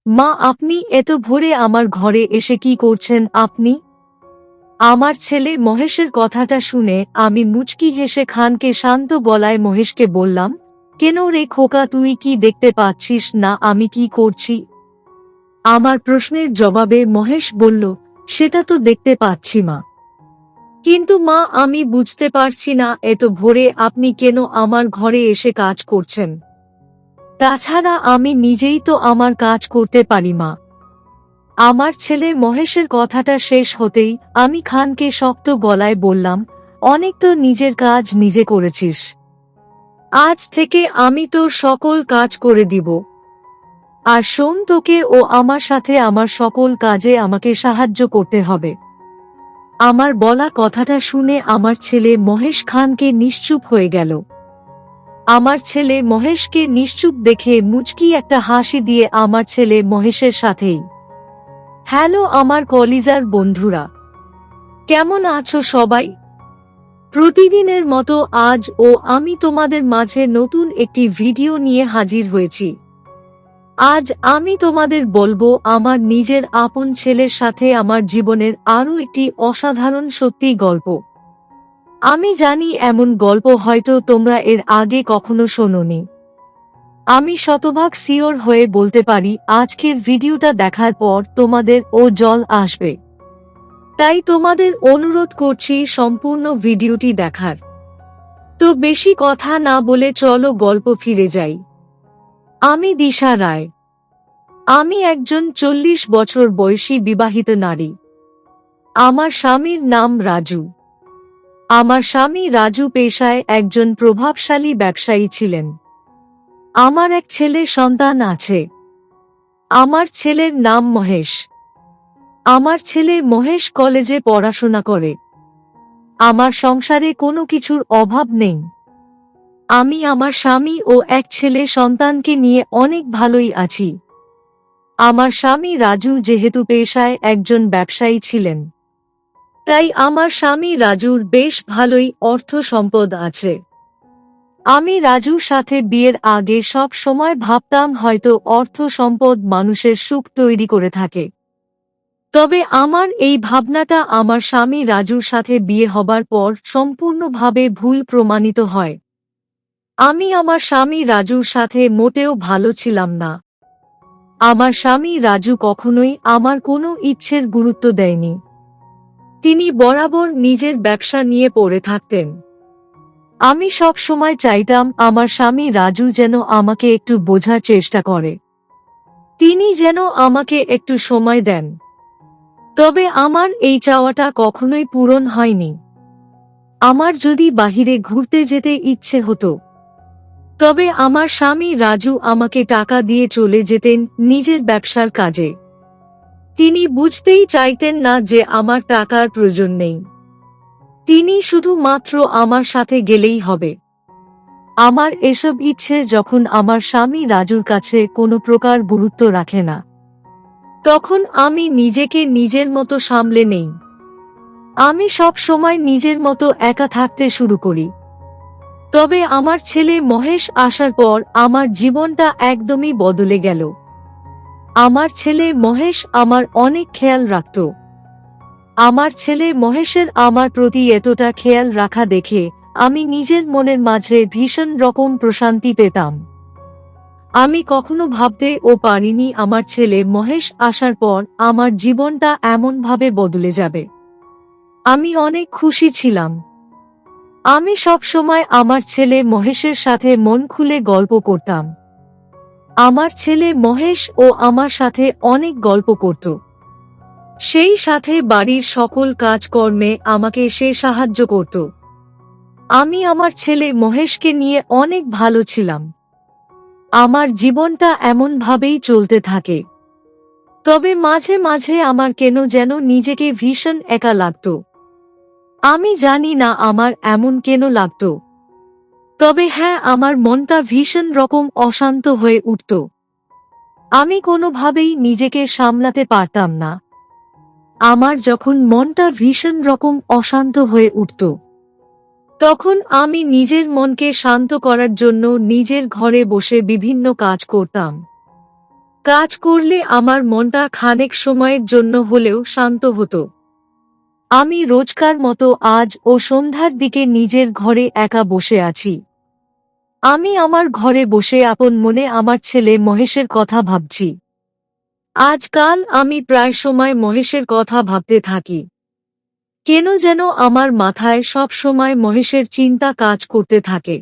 মা, আপনি এত ভোরে আমার ঘরে এসে কি করছেন আপনি? আমার ছেলে মহেশের কথাটা শুনে আমি মুচকি হেসে খানকে শান্ত গলায় মহেশকে বললাম, কেন রে খোকা, তুই কি দেখতে পাচ্ছিস না আমি কি করছি? আমার প্রশ্নের জবাবে মহেশ বলল, সেটা তো দেখতে পাচ্ছি মা। কিন্তু মা, আমি বুঝতে পারছি না এত ভোরে আপনি কেন আমার ঘরে এসে কাজ করছেন। তাছাড়া আমি নিজেই তো আমার কাজ করতে পারি মা। আমার ছেলে মহেশের কথাটা শেষ হতেই আমি খানকে শক্ত গলায় বললাম, অনেক তো নিজের কাজ নিজে করেছিস। আজ থেকে আমি তোর সকল কাজ করে দিব। আর শোন, তোকে ও আমার সাথে আমার সকল কাজে আমাকে সাহায্য করতে হবে। আমার বলা কথাটা শুনে আমার ছেলে মহেশ খানকে নিশ্চুপ হয়ে গেল। আমার ছেলে মহেশকে নিশ্চুপ দেখে মুচকি একটা হাসি দিয়ে আমার ছেলে মহেশের সাথেই, হ্যালো আমার কলিজার বন্ধুরা, কেমন আছো সবাই? প্রতিদিনের মতো আজও আমি তোমাদের মাঝে নতুন একটি ভিডিও নিয়ে হাজির হয়েছি। আজ আমি তোমাদের বলবো আমার নিজের আপন ছেলের সাথে আমার জীবনের আরও একটি অসাধারণ সত্যি গল্প। আমি জানি এমন গল্প হয়তো তোমরা এর আগে কখনো শোনোনি। আমি শতভাগ সিওর হয়ে বলতে পারি আজকের ভিডিওটা দেখার পর তোমাদের ও জল আসবে। তাই তোমাদের অনুরোধ করছি সম্পূর্ণ ভিডিওটি দেখার। তো বেশি কথা না বলে চলো গল্প ফিরে যাই। আমি দিশা রায়। আমি একজন 40 বছর বয়সী বিবাহিত নারী। আমার স্বামীর নাম রাজু। আমার স্বামী রাজু পেশায় একজন প্রভাবশালী ব্যবসায়ী ছিলেন। আমার এক ছেলে সন্তান আছে। আমার ছেলের নাম মহেশ। আমার ছেলে মহেশ কলেজে পড়াশোনা করে। আমার সংসারে কোনো কিছুর অভাব নেই। আমি আমার স্বামী ও এক ছেলে সন্তানকে নিয়ে অনেক ভালোই আছি। আমার স্বামী রাজু যেহেতু পেশায় একজন ব্যবসায়ী ছিলেন, তাই আমার স্বামী রাজুর বেশ ভালোই অর্থ সম্পদ আছে। আমি রাজুর সাথে বিয়ের আগে সব সময় ভাবতাম হয়তো অর্থ সম্পদ মানুষের সুখ তৈরি করে থাকে। তবে আমার এই ভাবনাটা আমার স্বামী রাজুর সাথে বিয়ে হবার পর সম্পূর্ণভাবে ভুল প্রমাণিত হয়। আমি আমার স্বামী রাজুর সাথে মোটেও ভালো ছিলাম না। আমার স্বামী রাজু কখনোই আমার কোনো ইচ্ছের গুরুত্ব দেয়নি। তিনি বরাবর নিজের ব্যবসা নিয়ে পড়ে থাকতেন। আমি সব সময় চাইতাম আমার স্বামী রাজু যেন আমাকে একটু বোঝার চেষ্টা করে। তিনি যেন আমাকে একটু সময় দেন। তবে আমার এই চাওয়াটা কখনোই পূরণ হয়নি। আমার যদি বাহিরে ঘুরতে যেতে ইচ্ছে হতো, তবে আমার স্বামী রাজু আমাকে টাকা দিয়ে চলে যেতেন নিজের ব্যবসার কাজে। তিনি বুঝতেই চাইতেন না যে আমার টাকার প্রয়োজন নেই। তিনি শুধুমাত্র আমার সাথে গেলেই হবে। আমার এসব ইচ্ছে যখন আমার স্বামী রাজুর কাছে কোনো প্রকার গুরুত্ব রাখে না, তখন আমি নিজেকে নিজের মতো সামলে নেই। আমি সব সময় নিজের মতো একা থাকতে শুরু করি। তবে আমার ছেলে মহেশ আসার পর আমার জীবনটা একদমই বদলে গেল। আমার ছেলে মহেশ আমার অনেক খেয়াল রাখত। আমার ছেলে মহেশের আমার প্রতি এতটা খেয়াল রাখা দেখে আমি নিজের মনের মাঝে ভীষণ রকম প্রশান্তি পেতাম। আমি কখনো ভাবতেও পারিনি আমার ছেলে মহেশ আসার পর আমার জীবনটা এমনভাবে বদলে যাবে। আমি অনেক খুশি ছিলাম। আমি সব সময় আমার ছেলে মহেশের সাথে মন খুলে গল্প করতাম। আমার ছেলে মহেশ ও আমার সাথে অনেক গল্প করত। সেই সাথে বাড়ির সকল কাজকর্মে আমাকে সে সাহায্য করত। আমি আমার ছেলে মহেশকে নিয়ে অনেক ভালো ছিলাম। আমার জীবনটা এমনভাবেই চলতে থাকে। তবে মাঝে মাঝে আমার কেন যেন নিজেকে ভীষণ একা লাগত। আমি জানি না আমার এমন কেন লাগত। তবে হ্যাঁ, আমার মনটা ভীষণ রকম অশান্ত হয়ে উঠত। আমি কোনোভাবেই নিজেকে সামলাতে পারতাম না। আমার যখন মনটা ভীষণ রকম অশান্ত হয়ে উঠত, তখন আমি নিজের মনকে শান্ত করার জন্য নিজের ঘরে বসে বিভিন্ন কাজ করতাম। কাজ করলে আমার মনটা খানিক সময়ের জন্য হলেও শান্ত হতো। আমি রোজকার মতো আজ ও সন্ধ্যার দিকে নিজের ঘরে একা বসে আছি। আমি আমার ঘরে বসে আপন মনে আমার ছেলে মহেশের কথা ভাবছি। আজকাল আমি প্রায় সময় মহেশের কথা ভাবতে থাকি। কেন যেন আমার মাথায় সব সময় মহেশের চিন্তা কাজ করতে থাকে।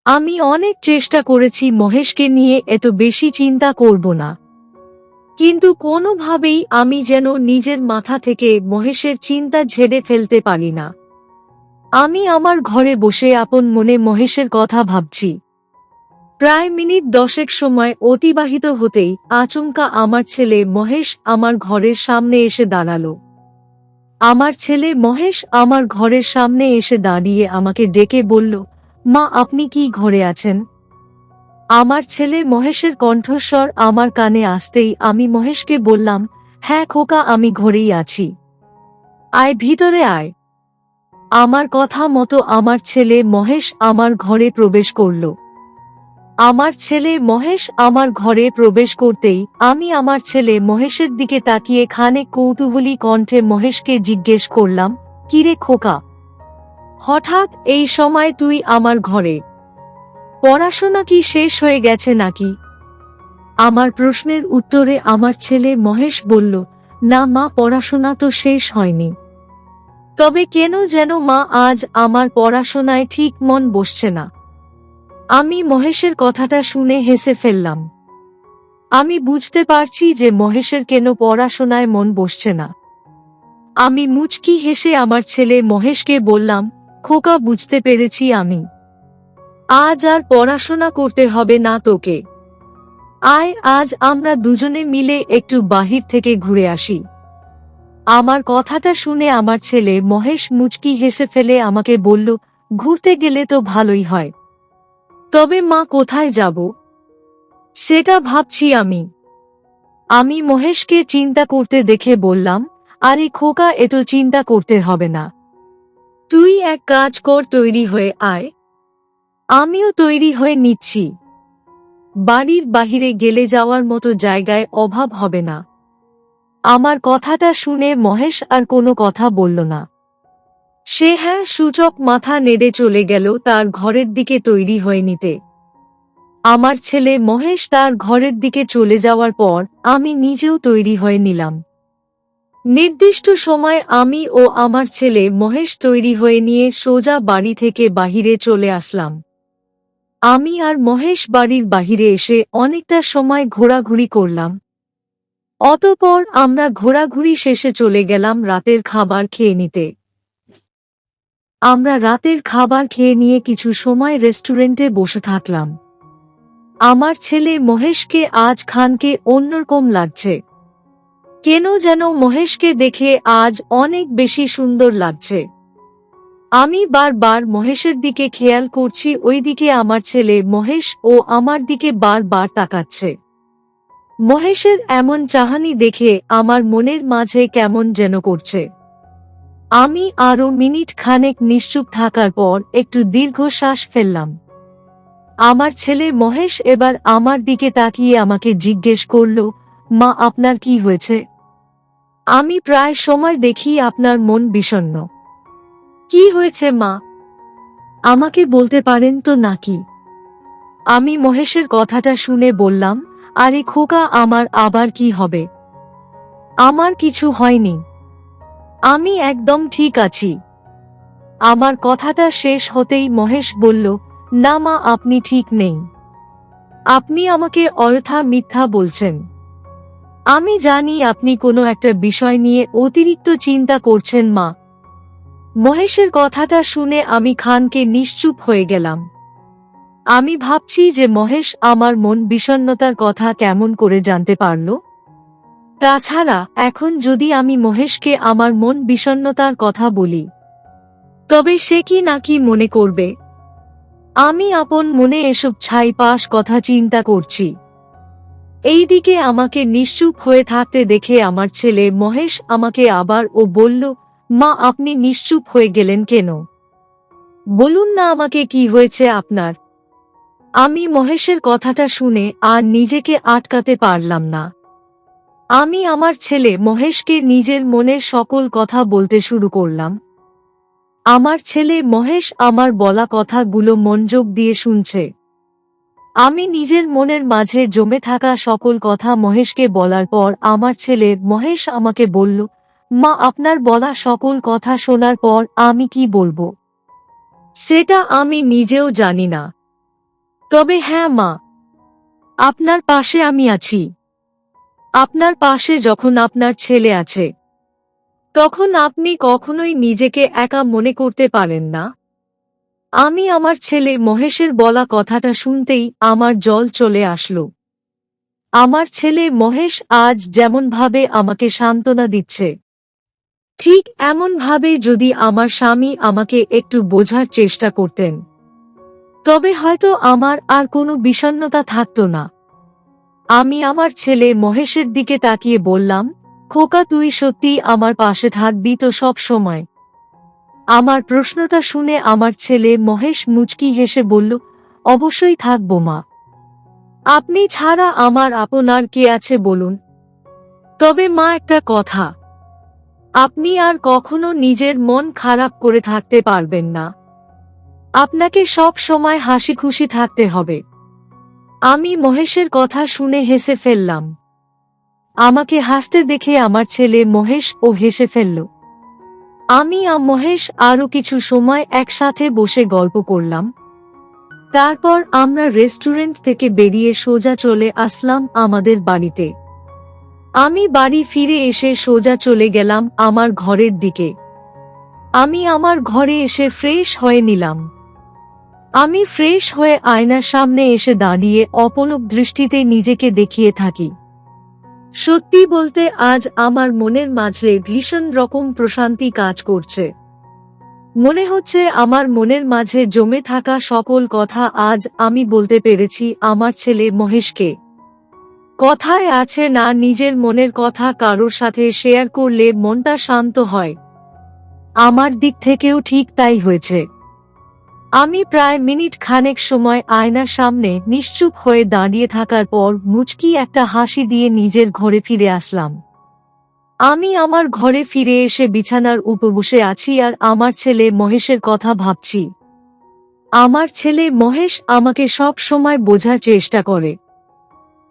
আমি অনেক চেষ্টা করেছি মহেশকে নিয়ে এত বেশি চিন্তা করব না, কিন্তু কোনোভাবেই আমি যেন নিজের মাথা থেকে মহেশের চিন্তা ঝেড়ে ফেলতে পারি না। আমি আমার ঘরে বসে আপন মনে মহেশের কথা ভাবছি। প্রায় মিনিট 10 সময় অতিবাহিত হতেই আচমকা আমার ছেলে মহেশ আমার ঘরের সামনে এসে দাঁড়ালো। আমার ছেলে মহেশ আমার ঘরের সামনে এসে দাঁড়িয়ে আমাকে ডেকে বলল, মা, আপনি কি ঘরে আছেন? আমার ছেলে মহেশের কণ্ঠস্বর আমার কানে আসতেই আমি মহেশকে বললাম, হ্যাঁ খোকা, আমি ঘরেই আছি। আয়, ভিতরে আয়। আমার কথা মতো আমার ছেলে মহেশ আমার ঘরে প্রবেশ করল। আমার ছেলে মহেশ আমার ঘরে প্রবেশ করতেই আমি আমার ছেলে মহেশের দিকে তাকিয়ে খানিক কৌতূহলী কণ্ঠে মহেশকে জিজ্ঞেস করলাম, কিরে খোকা, হঠাৎ এই সময় তুই আমার ঘরে? পড়াশোনা কি শেষ হয়ে গেছে নাকি? আমার প্রশ্নের উত্তরে আমার ছেলে মহেশ বলল, না মা, পড়াশোনা তো শেষ হয়নি। তবে কেন যেন মা আজ আমার পড়াশোনায় ঠিক মন বসছে না। আমি মহেশের কথাটা শুনে হেসে ফেললাম। আমি বুঝতে পারছি যে মহেশের কেন পড়াশোনায় মন বসছে না। আমি মুচকি হেসে আমার ছেলে মহেশকে বললাম, খোকা, বুঝতে পেরেছি আমি। আজ আর পড়াশোনা করতে হবে না তোকে। আয়, আজ আমরা দুজনে মিলে একটু বাহির থেকে ঘুরে আসি। আমার কথাটা শুনে আমার ছেলে মহেশ মুচকি হেসে ফেলে আমাকে বলল, ঘুরতে গেলে তো ভালোই হয়। তবে মা, কোথায় যাব সেটা ভাবছি আমি। আমি মহেশকে চিন্তা করতে দেখে বললাম, আরে খোকা, এত চিন্তা করতে হবে না। তুই এক কাজ কর, তৈরি হয়ে আয়। আমিও তৈরি হয়ে নিচ্ছি। বাড়ির বাহিরে গেলে যাওয়ার মতো জায়গায় অভাব হবে না। আমার কথাটা শুনে মহেশ আর কোনো কথা বলল না। সে হ্যাঁ সূচক মাথা নেড়ে চলে গেল তার ঘরের দিকে তৈরি হয়ে নিতে। আমার ছেলে মহেশ তার ঘরের দিকে চলে যাওয়ার পর আমি নিজেও তৈরি হয়ে নিলাম। নির্দিষ্ট সময় আমি ও আমার ছেলে মহেশ তৈরি হয়ে নিয়ে সোজা বাড়ি থেকে বাহিরে চলে আসলাম। আমি আর মহেশ বাড়ির বাহিরে এসে অনেকটা সময় ঘোরাঘুরি করলাম। অতঃপর আমরা ঘোরাঘুরি শেষে চলে গেলাম রাতের খাবার খেয়ে নিতে। আমরা রাতের খাবার খেয়ে নিয়ে কিছু সময় রেস্টুরেন্টে বসে থাকলাম। আমার ছেলে মহেশকে আজ খানকে অন্যরকম লাগছে। কেন যেন মহেশকে দেখে আজ অনেক বেশি সুন্দর লাগছে। আমি বারবার মহেশের দিকে খেয়াল করছি, ওইদিকে আমার ছেলে মহেশ ও আমার দিকে বারবার তাকাচ্ছে। মহেশের এমন চাহনি দেখে আমার মনের মাঝে কেমন যেন করছে। আমি আরো মিনিট খানেক নিশ্চুপ থাকার পর একটু দীর্ঘশ্বাস ফেললাম। আমার ছেলে মহেশ এবার আমার দিকে তাকিয়ে আমাকে জিজ্ঞেস করল, মা, আপনার কি হয়েছে? আমি প্রায় সময় দেখি আপনার মন বিষণ্ণ। কি হয়েছে মা? আমাকে বলতে পারেন তো নাকি? আমি মহেশের কথাটা শুনে বললাম, আরে খোকা, আমার আবার কি হবে? আমার কিছু হয়নি। আমি একদম ঠিক আছি। আমার কথাটা শেষ হতেই মহেশ বলল, না মা, আপনি ঠিক নেই। আপনি আমাকে অযথা মিথ্যা বলছেন। আমি জানি আপনি কোনো একটা বিষয় নিয়ে অতিরিক্ত চিন্তা করছেন মা। মহেশের কথাটা শুনে আমি খানকে নিশ্চুপ হয়ে গেলাম। আমি ভাবছি যে মহেশ আমার মন বিষণ্ণতার কথা কেমন করে জানতে পারল। তাছাড়া এখন যদি আমি মহেশকে আমার মন বিষণ্ণতার কথা বলি, তবে সে কি নাকি মনে করবে? আমি আপন মনে এসব ছাইপাশ কথা চিন্তা করছি। এইদিকে আমাকে নিশ্চুপ হয়ে থাকতে দেখে আমার ছেলে মহেশ আমাকে আবার বলল, মা, আপনি নিশ্চুপ হয়ে গেলেন কেন? বলুন না আমাকে, কি হয়েছে আপনার? আমি মহেশের কথাটা শুনে আর নিজেকে আটকাতে পারলাম না। আমি আমার ছেলে মহেশকে নিজের মনের সকল কথা বলতে শুরু করলাম। আমার ছেলে মহেশ আমার বলা কথাগুলো মনোযোগ দিয়ে শুনছে। আমি নিজের মনের মাঝে জমে থাকা সকল কথা মহেশকে বলার পর আমার ছেলে মহেশ আমাকে বলল, মা, আপনার বলা সকল কথা শোনার পর আমি কি বলবো সেটা আমি নিজেও জানি না। তবে হ্যাঁ মা, আপনার পাশে আমি আছি। আপনার পাশে যখন আপনার ছেলে আছে, তখন আপনি কখনোই নিজেকে একা মনে করতে পারেন না। আমি আমার ছেলে মহেশের বলা কথাটা শুনতেই আমার জল চলে আসলো। আমার ছেলে মহেশ আজ যেমনভাবে আমাকে সান্ত্বনা দিচ্ছে, ঠিক এমনভাবে যদি আমার স্বামী আমাকে একটু বোঝার চেষ্টা করতেন, তবে হয়তো আমার আর কোনো বিষণ্ণতা থাকতো না। আমি আমার ছেলে মহেশের দিকে তাকিয়ে বললাম, খোকা, তুই সত্যি আমার পাশে থাকবি তো সব সময়? আমার প্রশ্নটা শুনে আমার ছেলে মহেশ মুচকি হেসে বলল, অবশ্যই থাকবো মা। আপনি ছাড়া আমার আপনার কে আছে বলুন? তবে মা, একটা কথা, আপনি আর কখনো নিজের মন খারাপ করে থাকতে পারবেন না। আপনাকে সব সময় হাসি খুশি থাকতে হবে। আমি মহেশের কথা শুনে হেসে ফেললাম। আমাকে হাসতে দেখে আমার ছেলে মহেশ ও হেসে ফেলল। আমি আর মহেশ আরো কিছু সময় একসাথে বসে গল্প করলাম। তারপর আমরা রেস্টুরেন্ট থেকে বেরিয়ে সোজা চলে আসলাম আমাদের বাড়িতে। আমি বাড়ি ফিরে এসে সোজা চলে গেলাম আমার ঘরের দিকে। আমি আমার ঘরে এসে ফ্রেশ হয়ে নিলাম। আমি ফ্রেশ হয়ে আয়নার সামনে এসে দাঁড়িয়ে অপলক দৃষ্টিতে নিজেকে দেখিয়ে থাকি। সত্যি বলতে আজ আমার মনের মাঝে ভীষণ রকম প্রশান্তি কাজ করছে। মনে হচ্ছে আমার মনের মাঝে জমে থাকা সকল কথা আজ আমি বলতে পেরেছি আমার ছেলে মহেশকে। কথায় আছে না, নিজের মনের কথা কারোর সাথে শেয়ার করলে মনটা শান্ত হয়। আমার দিক থেকেও ঠিক তাই হয়েছে। আমি প্রায় মিনিট খানেক সময় আয়নার সামনে নিশ্চুপ হয়ে দাঁড়িয়ে থাকার পর মুচকি একটা হাসি দিয়ে নিজের ঘরে ফিরে আসলাম। আমি আমার ঘরে ফিরে এসে বিছানার উপর বসে আছি আর আমার ছেলে মহেশের কথা ভাবছি। আমার ছেলে মহেশ আমাকে সব সময় বোঝার চেষ্টা করে,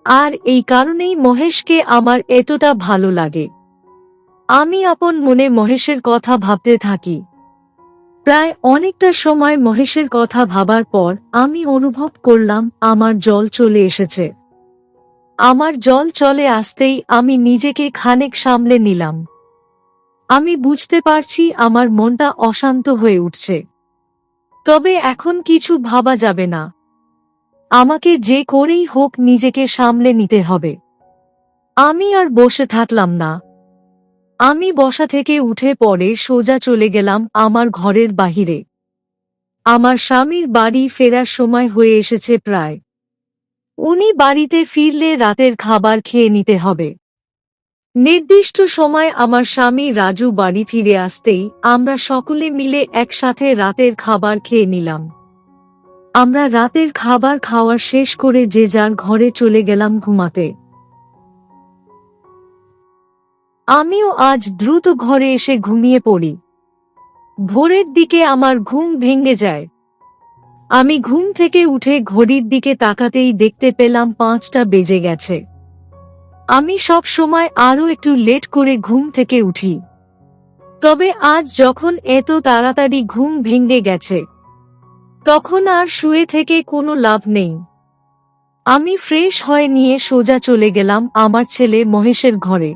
আর এই কারণেই মহেশকে আমার এতটা ভালো লাগে। আমি আপন মনে মহেশের কথা ভাবতে থাকি। প্রায় অনেকটা সময় মহেশের কথা ভাবার পর আমি অনুভব করলাম আমার জল চলে এসেছে। আমার জল চলে আসতেই আমি নিজেকে খানিক সামলে নিলাম। আমি বুঝতে পারছি আমার মনটা অশান্ত হয়ে উঠছে। তবে এখন কিছু ভাবা যাবে না। আমাকে যে করেই হোক নিজেকে সামলে নিতে হবে। আমি আর বসে থাকলাম না। আমি বসা থেকে উঠে পড়ে সোজা চলে গেলাম আমার ঘরের বাহিরে। আমার স্বামীর বাড়ি ফেরার সময় হয়ে এসেছে প্রায়। উনি বাড়িতে ফিরলে রাতের খাবার খেয়ে নিতে হবে। নির্দিষ্ট সময় আমার স্বামী রাজু বাড়ি ফিরে আসতেই আমরা সকলে মিলে একসাথে রাতের খাবার খেয়ে নিলাম। আমরা রাতের খাবার খাওয়া শেষ করে যে যার ঘরে চলে গেলাম ঘুমাতে। আমিও আজ দ্রুত ঘরে এসে ঘুমিয়ে পড়ি। ভোরের দিকে আমার ঘুম ভেঙে যায়। আমি ঘুম থেকে উঠে ঘড়ির দিকে তাকাতেই দেখতে পেলাম 5টা বেজে গেছে। আমি সব সময় আরো একটু লেট করে ঘুম থেকে উঠি, তবে আজ যখন এত তাড়াতাড়ি ঘুম ভেঙে গেছে, তখন আর শুয়ে থেকে কোনো লাভ নেই। আমি ফ্রেশ হয়ে নিয়ে সোজা চলে গেলাম আমার ছেলে মহেশের ঘরে।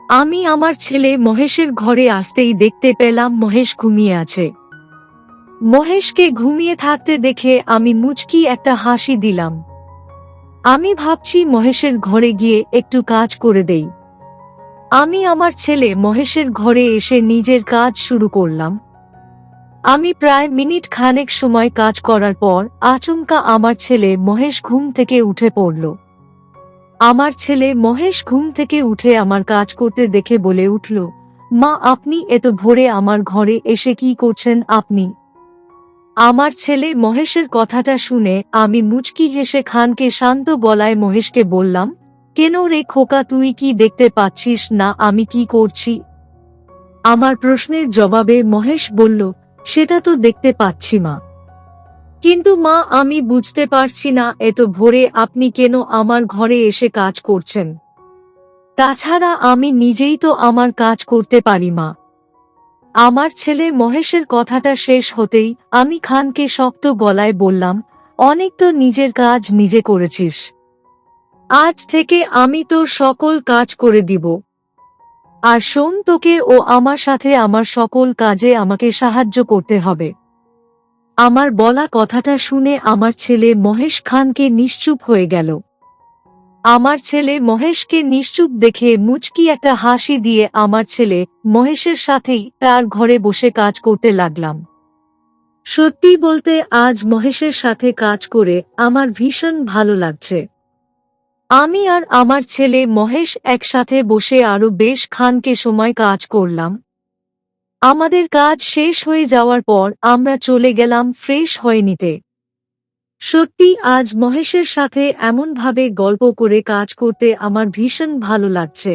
আমি আমার ছেলে মহেশের ঘরে আসতেই দেখতে পেলাম মহেশ ঘুমিয়ে আছে। মহেশকে ঘুমিয়ে থাকতে দেখে আমি মুচকি একটা হাসি দিলাম। আমি ভাবছি মহেশের ঘরে গিয়ে একটু কাজ করে দেই। আমি আমার ছেলে মহেশের ঘরে এসে নিজের কাজ শুরু করলাম। আমি প্রায় মিনিট খানেক সময় কাজ করার পর আচমকা আমার ছেলে মহেশ ঘুম থেকে উঠে পড়ল। আমার ছেলে মহেশ ঘুম থেকে উঠে আমার কাজ করতে দেখে বলে উঠল, মা, আপনি এত ভোরে আমার ঘরে এসে কি করছেন আপনি? আমার ছেলে মহেশের কথাটা শুনে আমি মুচকি হেসে খানকে শান্ত গলায় মহেশকে বললাম, কেন রে খোকা, তুই কি দেখতে পাচ্ছিস না আমি কি করছি? আমার প্রশ্নের জবাবে মহেশ বলল, সেটা তো দেখতে পাচ্ছি মা। কিন্তু মা, আমি বুঝতে পারছি না এত ভোরে আপনি কেন আমার ঘরে এসে কাজ করছেন। তাছাড়া আমি নিজেই তো আমার কাজ করতে পারি মা। আমার ছেলে মহেশের কথাটা শেষ হতেই আমি খানকে শক্ত গলায় বললাম, অনেক তো নিজের কাজ নিজে করেছিস, আজ থেকে আমি তোর সকল কাজ করে দিব। আর শোন, তোকে ও আমার সাথে আমার সকল কাজে আমাকে সাহায্য করতে হবে। আমার বলা কথাটা শুনে আমার ছেলে মহেশ খানকে নিশ্চুপ হয়ে গেল। আমার ছেলে মহেশকে নিশ্চুপ দেখে মুচকি একটা হাসি দিয়ে আমার ছেলে মহেশের সাথেই তার ঘরে বসে কাজ করতে লাগলাম। সত্যি বলতে আজ মহেশের সাথে কাজ করে আমার ভীষণ ভালো লাগছে। আমি আর আমার ছেলে মহেশ একসাথে বসে আরো বেশ খানকে সময় কাজ করলাম। আমাদের কাজ শেষ হয়ে যাওয়ার পর আমরা চলে গেলাম ফ্রেশ হয়ে নিতে। সত্যি আজ মহেশের সাথে এমনভাবে গল্প করে কাজ করতে আমার ভীষণ ভালো লাগছে।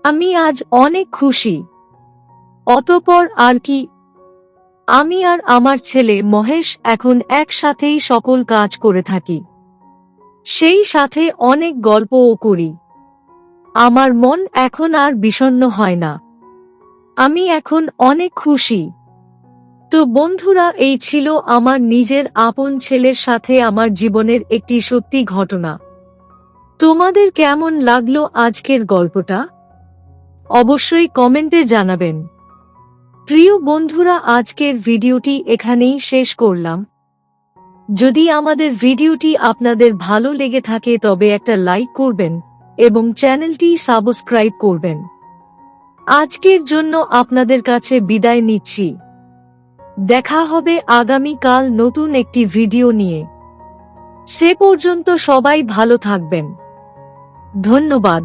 আমি আজ অনেক খুশি। অতঃপর আর কি, আমি আর আমার ছেলে মহেশ এখন একসাথেই সকল কাজ করে থাকি, সেই সাথে অনেক গল্পও করি। আমার মন এখন আর বিষণ্ণ হয় না। আমি এখন অনেক খুশি। তো বন্ধুরা, এই ছিল আমার নিজের আপন ছেলের সাথে আমার জীবনের একটি সত্যি ঘটনা। তোমাদের কেমন লাগলো আজকের গল্পটা? অবশ্যই কমেন্টে জানাবেন। প্রিয় বন্ধুরা, আজকের ভিডিওটি এখানেই শেষ করলাম। যদি আমাদের ভিডিওটি আপনাদের ভালো লেগে থাকে তবে একটা লাইক করবেন এবং চ্যানেলটি সাবস্ক্রাইব করবেন। আজকের জন্য আপনাদের কাছে বিদায় নিচ্ছি। দেখা হবে আগামীকাল নতুন একটি ভিডিও নিয়ে। সে পর্যন্ত সবাই ভালো থাকবেন। ধন্যবাদ।